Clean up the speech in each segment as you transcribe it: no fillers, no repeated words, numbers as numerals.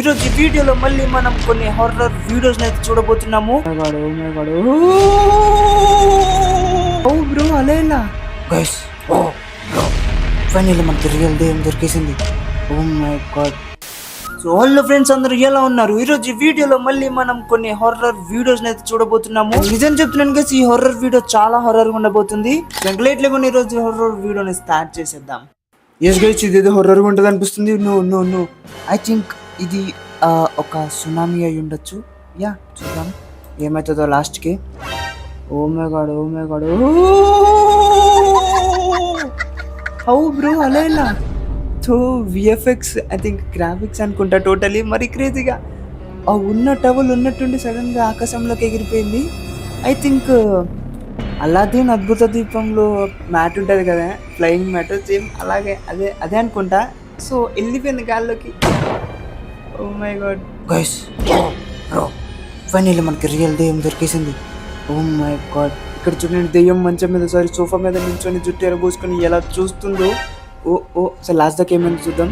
ఈరోజు ఈ వీడియోలో మళ్ళీ మనం కొన్ని హారర్ వీడియోస్ అయితే చూడబోతున్నాము. బ్రో అలేలా గైస్, ఫైనల్లీ మనకి రియల్ దెయ్యం దొరికేసింది. Oh my god. So hello friends, అందరూ ఎలా ఉన్నారు? ఈరోజు ఈ వీడియోలో మళ్ళీ మనం కొన్ని హారర్ వీడియోస్ అయితే చూడబోతున్నాము. నిజం చెప్తున్నాను గైస్, ఈ హారర్ వీడియో చాలా హారర్ గా ఉండబోతుంది. లేట్ లేకుండా ఈరోజు హారర్ వీడియోని స్టార్ట్ చేసేద్దాం. ఎస్ గైస్, ఇదేదో హారర్ గా ఉంటుంది అనిపిస్తుంది. నో ఐ థింక్ ఇది ఒక సునామీ అయి ఉండొచ్చు. యా, చూద్దాం ఏమవుతుందో లాస్ట్కి. Oh my god how bro అలా so VFX I think graphics అనుకుంటా టోటలీ మరి క్రేజీగా. ఆ ఉన్న టవల్ ఉన్నట్టుండి సడన్గా ఆకాశంలోకి ఎగిరిపోయింది. ఐ థింక్ అలాదీన్ అద్భుత దీపంలో మ్యాట్ ఉంటుంది కదా, ఫ్లయింగ్ మ్యాట్, సేమ్ అలాగే అదే అనుకుంటా. సో వెళ్ళిపోయింది గాల్లోకి. Oh my God guys, bro finally మనకి రియల్ దెయ్యం దొరికేసింది. ఓ మై గాడ్, ఇక్కడ చూడండి, దెయ్యం మంచం మీద సోఫా మీద నిల్చొని జుట్టు ఎరబోసుకొని ఎలా చూస్తుందో. ఓ అసలు లాస్ట్ దాకా ఏమైనా చూద్దాం.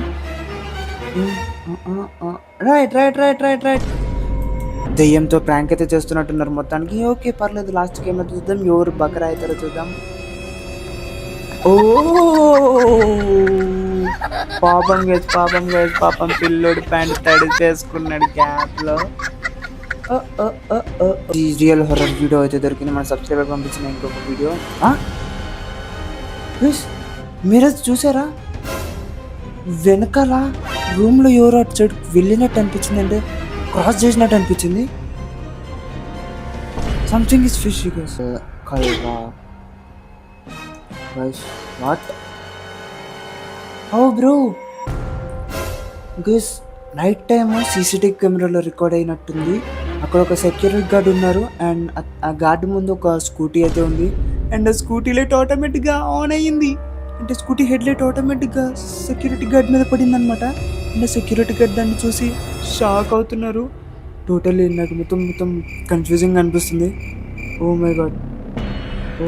రైట్ దెయ్యంతో ప్రాంక్ అయితే చేస్తున్నట్టున్నారు మొత్తానికి. ఓకే పర్లేదు, లాస్ట్కి ఏమైనా చూద్దాం. ఎవరు బకరా అవుతారో చూద్దాం. ఓ పాపం పిల్లోడు ప్యాంట్ తడి చేసుకున్నాడు గ్యాప్ లో. ఈ రియల్ హొరర్ వీడియో అయితే దొరికింది. మన సబ్స్క్రైబర్ పంపించిన ఇంకొక వీడియో. మీరు చూసారా? వెనకాల రూమ్ లో ఎవరో అటు సైడ్ వెళ్ళినట్టు అనిపించింది, అంటే క్రాస్ చేసినట్టు అనిపించింది. Something is fish what bro guys, night time CCTV కెమెరాలో రికార్డ్ అయినట్టుంది. అక్కడ ఒక సెక్యూరిటీ గార్డ్ ఉన్నారు అండ్ ఆ గార్డ్ ముందు ఒక స్కూటీ అయితే ఉంది. అండ్ స్కూటీ లైట్ ఆటోమేటిక్గా ఆన్ అయ్యింది. అంటే స్కూటీ హెడ్ లైట్ ఆటోమేటిక్గా సెక్యూరిటీ గార్డ్ మీద పడింది అనమాట. అండ్ సెక్యూరిటీ గార్డ్ దాన్ని చూసి షాక్ అవుతున్నారు. టోటల్లీ నాకు మొత్తం కన్ఫ్యూజింగ్ అనిపిస్తుంది. Oh my God. Oh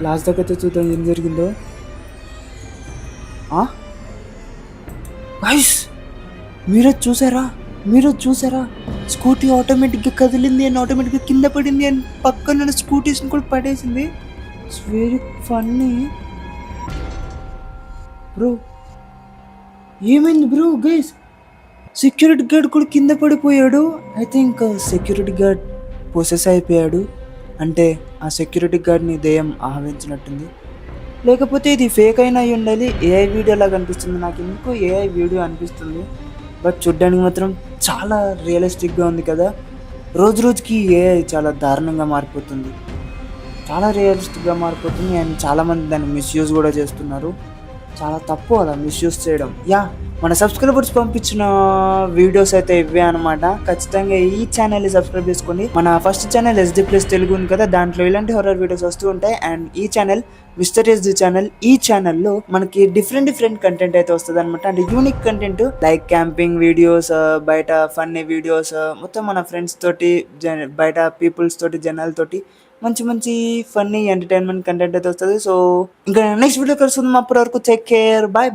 last దాకా అయితే చూద్దాం ఏం జరిగిందో. గైస్, మీరు చూసారా? స్కూటీ ఆటోమేటిక్గా కదిలింది అండ్ ఆటోమేటిక్గా కింద పడింది అండ్ పక్కన స్కూటీస్ని కూడా పడేసింది. It's very funny bro. ఏమైంది బ్రో? గైస్, సెక్యూరిటీ గార్డ్ కూడా కింద పడిపోయాడు. I think security guard possess అయిపోయాడు. అంటే ఆ సెక్యూరిటీ గార్డ్ని దెయ్యం ఆహ్వానించినట్టుంది. లేకపోతే ఇది ఫేక్ అయినా అయి ఉండాలి. ఏఐ వీడియో లాగా అనిపిస్తుంది నాకు. ఎందుకు ఏఐ వీడియో అనిపిస్తుంది, బట్ చూడ్డానికి మాత్రం చాలా రియలిస్టిక్గా ఉంది కదా. రోజుకి ఏఐ చాలా దారుణంగా మారిపోతుంది, చాలా రియలిస్టిక్గా మారిపోతుంది. అండ్ చాలామంది దాన్ని మిస్యూజ్ కూడా చేస్తున్నారు. చాలా తప్పు అలా మిస్యూజ్ చేయడం. యా, మన సబ్స్క్రైబర్స్ పంపించిన వీడియోస్ అయితే ఇవే అనమాట. ఖచ్చితంగా ఈ ఛానల్ని సబ్స్క్రైబ్ చేసుకోండి. మన first channel SD Plus Telugu ఉంది కదా, దాంట్లో ఇలాంటి హారర్ వీడియోస్ వస్తూ ఉంటాయి. అండ్ ఈ ఛానల్ మిస్టర్ SD ఛానల్. ఈ ఛానల్లో మనకి డిఫరెంట్ కంటెంట్ అయితే వస్తుంది అనమాట. అంటే unique content like camping videos, బయట ఫన్నీ వీడియోస్, మొత్తం మన ఫ్రెండ్స్ తోటి, బయట పీపుల్స్ తోటి, జనాలతోటి మంచి ఫన్నీ ఎంటర్టైన్మెంట్ కంటెంట్ అయితే వస్తుంది. సో ఇంకా నెక్స్ట్ వీడియో కలుసుకుందాం. అప్పటి వరకు టేక్ కేర్, బాయ్.